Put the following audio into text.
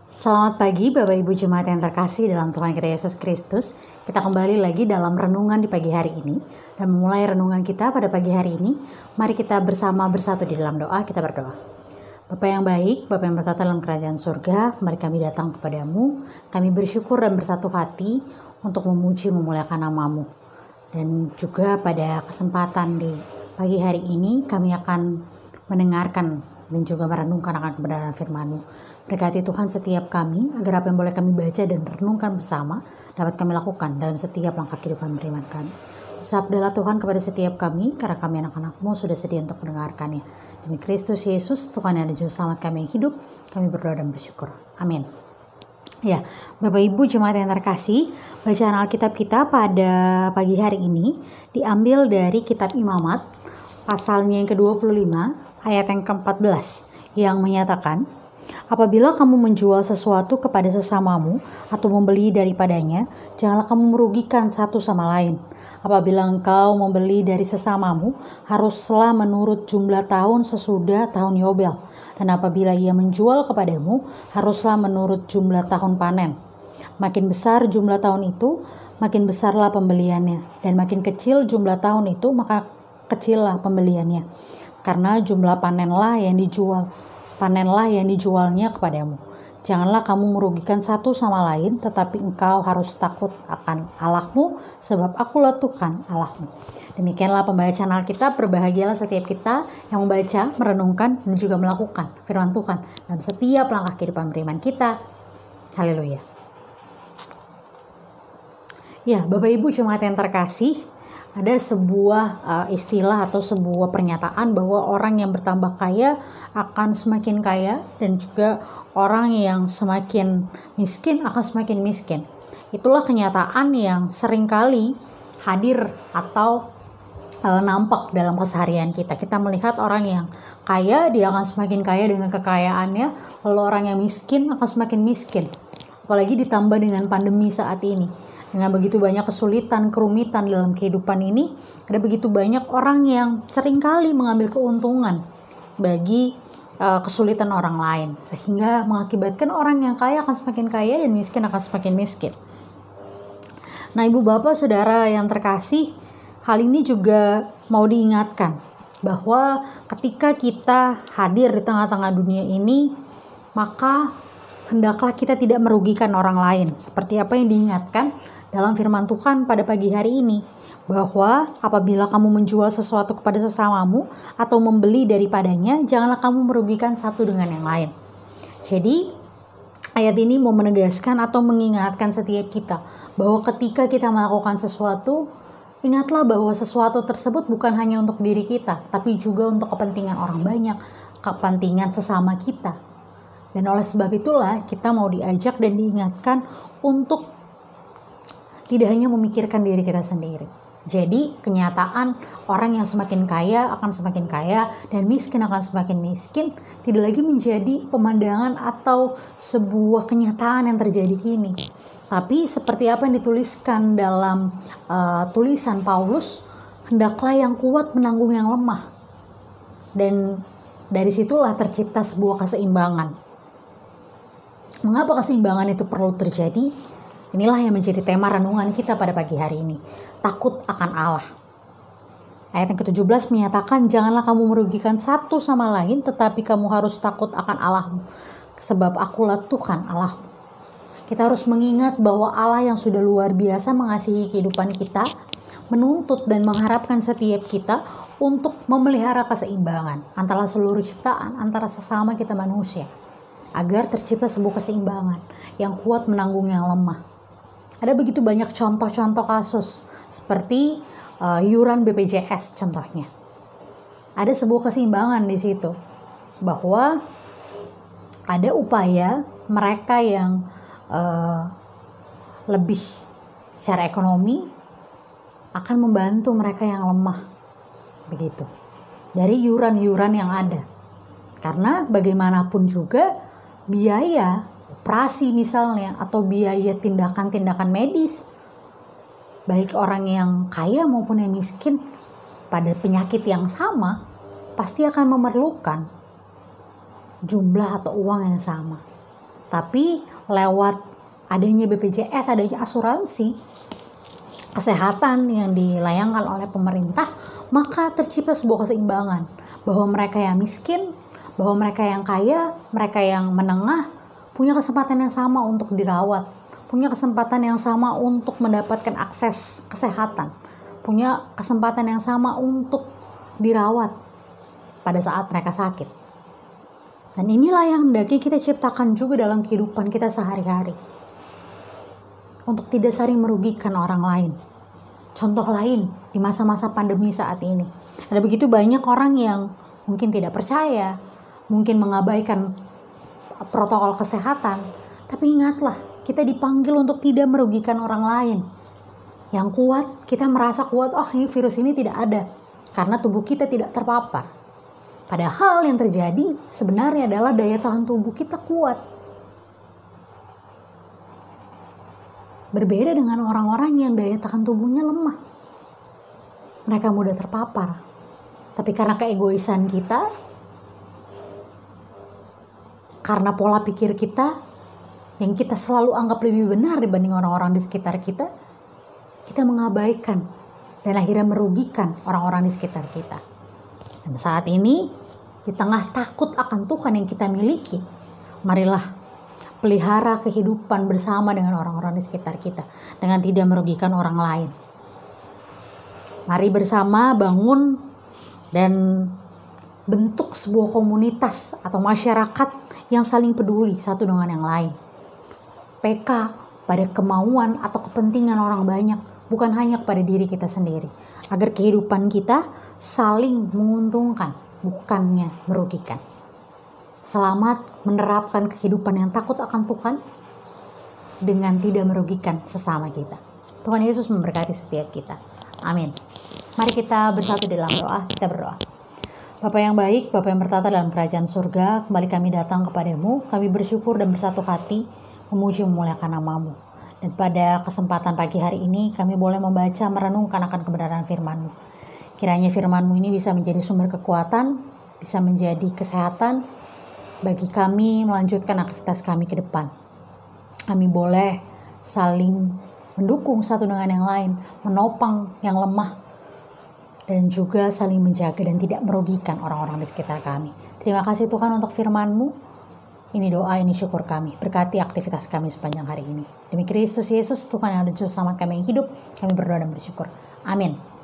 Selamat pagi Bapak Ibu Jemaat yang terkasih dalam Tuhan kita Yesus Kristus. Kita kembali lagi dalam renungan di pagi hari ini. Dan memulai renungan kita pada pagi hari ini, mari kita bersama bersatu di dalam doa, kita berdoa. Bapa yang baik, Bapa yang bertata dalam kerajaan surga, mari kami datang kepadamu. Kami bersyukur dan bersatu hati untuk memuji memuliakan nama-Mu. Dan juga pada kesempatan di pagi hari ini kami akan mendengarkan dan juga merenungkan akan kebenaran firman-Mu. Berkati Tuhan setiap kami, agar apa yang boleh kami baca dan renungkan bersama dapat kami lakukan dalam setiap langkah kehidupan beriman kami. Sabdalah Tuhan kepada setiap kami, karena kami anak-anak-Mu sudah sedia untuk mendengarkannya. Demi Kristus Yesus, Tuhan yang ada juru selamat kami yang hidup, kami berdoa dan bersyukur. Amin. Ya, Bapak Ibu Jemaat yang terkasih, bacaan Alkitab kita pada pagi hari ini diambil dari kitab Imamat, pasalnya yang ke-25, ayat yang ke-14, yang menyatakan, apabila kamu menjual sesuatu kepada sesamamu atau membeli daripadanya, janganlah kamu merugikan satu sama lain. Apabila engkau membeli dari sesamamu, haruslah menurut jumlah tahun sesudah tahun Yobel. Dan apabila ia menjual kepadamu, haruslah menurut jumlah tahun panen. Makin besar jumlah tahun itu, makin besarlah pembeliannya. Dan makin kecil jumlah tahun itu, maka kecillah pembeliannya. Karena jumlah panenlah yang dijualnya kepadamu. Janganlah kamu merugikan satu sama lain, tetapi engkau harus takut akan Allahmu, sebab akulah Tuhan Allahmu. Demikianlah pembacaan Alkitab. Berbahagialah setiap kita yang membaca, merenungkan, dan juga melakukan firman Tuhan dalam setiap langkah kehidupan beriman kita. Haleluya. Ya, Bapak Ibu Jemaat yang terkasih, ada sebuah istilah atau sebuah pernyataan bahwa orang yang bertambah kaya akan semakin kaya dan juga orang yang semakin miskin akan semakin miskin. Itulah kenyataan yang seringkali hadir atau nampak dalam keseharian kita. Kita melihat orang yang kaya, dia akan semakin kaya dengan kekayaannya, lalu orang yang miskin akan semakin miskin. Apalagi ditambah dengan pandemi saat ini. Dengan begitu banyak kesulitan, kerumitan dalam kehidupan ini, ada begitu banyak orang yang seringkali mengambil keuntungan bagi kesulitan orang lain, sehingga mengakibatkan orang yang kaya akan semakin kaya dan miskin akan semakin miskin. Nah, Ibu Bapak Saudara yang terkasih, hal ini juga mau diingatkan bahwa ketika kita hadir di tengah-tengah dunia ini, maka hendaklah kita tidak merugikan orang lain, seperti apa yang diingatkan dalam firman Tuhan pada pagi hari ini, bahwa apabila kamu menjual sesuatu kepada sesamamu atau membeli daripadanya, janganlah kamu merugikan satu dengan yang lain. Jadi ayat ini mau menegaskan atau mengingatkan setiap kita bahwa ketika kita melakukan sesuatu, ingatlah bahwa sesuatu tersebut bukan hanya untuk diri kita, tapi juga untuk kepentingan orang banyak, kepentingan sesama kita. Dan oleh sebab itulah kita mau diajak dan diingatkan untuk tidak hanya memikirkan diri kita sendiri. Jadi kenyataan orang yang semakin kaya akan semakin kaya dan miskin akan semakin miskin tidak lagi menjadi pemandangan atau sebuah kenyataan yang terjadi kini. Tapi seperti apa yang dituliskan dalam tulisan Paulus, hendaklah yang kuat menanggung yang lemah. Dan dari situlah tercipta sebuah keseimbangan. Mengapa keseimbangan itu perlu terjadi? Inilah yang menjadi tema renungan kita pada pagi hari ini. Takut akan Allah. Ayat yang ke-17 menyatakan, janganlah kamu merugikan satu sama lain, tetapi kamu harus takut akan Allahmu, sebab akulah Tuhan Allahmu. Kita harus mengingat bahwa Allah yang sudah luar biasa mengasihi kehidupan kita, menuntut dan mengharapkan setiap kita untuk memelihara keseimbangan antara seluruh ciptaan, antara sesama kita manusia, agar tercipta sebuah keseimbangan yang kuat menanggung yang lemah. Ada begitu banyak contoh-contoh kasus seperti iuran BPJS contohnya. Ada sebuah keseimbangan di situ bahwa ada upaya mereka yang lebih secara ekonomi akan membantu mereka yang lemah, begitu, dari iuran-iuran yang ada. Karena bagaimanapun juga biaya operasi misalnya atau biaya tindakan-tindakan medis, baik orang yang kaya maupun yang miskin pada penyakit yang sama pasti akan memerlukan jumlah atau uang yang sama. Tapi lewat adanya BPJS, adanya asuransi kesehatan yang dilayangkan oleh pemerintah, maka tercipta sebuah keseimbangan bahwa mereka yang miskin, bahwa mereka yang kaya, mereka yang menengah punya kesempatan yang sama untuk dirawat, punya kesempatan yang sama untuk mendapatkan akses kesehatan, punya kesempatan yang sama untuk dirawat pada saat mereka sakit. Dan inilah yang hendaknya kita ciptakan juga dalam kehidupan kita sehari-hari, untuk tidak saling merugikan orang lain. Contoh lain di masa-masa pandemi saat ini, ada begitu banyak orang yang mungkin tidak percaya, mungkin mengabaikan protokol kesehatan. Tapi ingatlah, kita dipanggil untuk tidak merugikan orang lain. Yang kuat, kita merasa kuat, ini virus ini tidak ada, karena tubuh kita tidak terpapar. Padahal yang terjadi sebenarnya adalah daya tahan tubuh kita kuat. Berbeda dengan orang-orang yang daya tahan tubuhnya lemah. Mereka mudah terpapar. Tapi karena keegoisan kita, karena pola pikir kita, yang kita selalu anggap lebih benar dibanding orang-orang di sekitar kita, kita mengabaikan dan akhirnya merugikan orang-orang di sekitar kita. Dan saat ini, di tengah takut akan Tuhan yang kita miliki, marilah pelihara kehidupan bersama dengan orang-orang di sekitar kita dengan tidak merugikan orang lain. Mari bersama bangun dan bentuk sebuah komunitas atau masyarakat yang saling peduli satu dengan yang lain. PK pada kemauan atau kepentingan orang banyak, bukan hanya kepada diri kita sendiri, agar kehidupan kita saling menguntungkan, bukannya merugikan. Selamat menerapkan kehidupan yang takut akan Tuhan dengan tidak merugikan sesama kita. Tuhan Yesus memberkati setiap kita. Amin. Mari kita bersatu dalam doa. Kita berdoa. Bapa yang baik, Bapa yang bertata dalam kerajaan surga, kembali kami datang kepadamu. Kami bersyukur dan bersatu hati memuji memuliakan nama-Mu. Dan pada kesempatan pagi hari ini kami boleh membaca, merenungkan akan kebenaran firman-Mu. Kiranya firman-Mu ini bisa menjadi sumber kekuatan, bisa menjadi kesehatan bagi kami melanjutkan aktivitas kami ke depan. Kami boleh saling mendukung satu dengan yang lain, menopang yang lemah, dan juga saling menjaga dan tidak merugikan orang-orang di sekitar kami. Terima kasih Tuhan untuk firman-Mu. Ini doa, ini syukur kami. Berkati aktivitas kami sepanjang hari ini. Demi Kristus Yesus, Tuhan yang ada juru selamat kami yang hidup, kami berdoa dan bersyukur. Amin.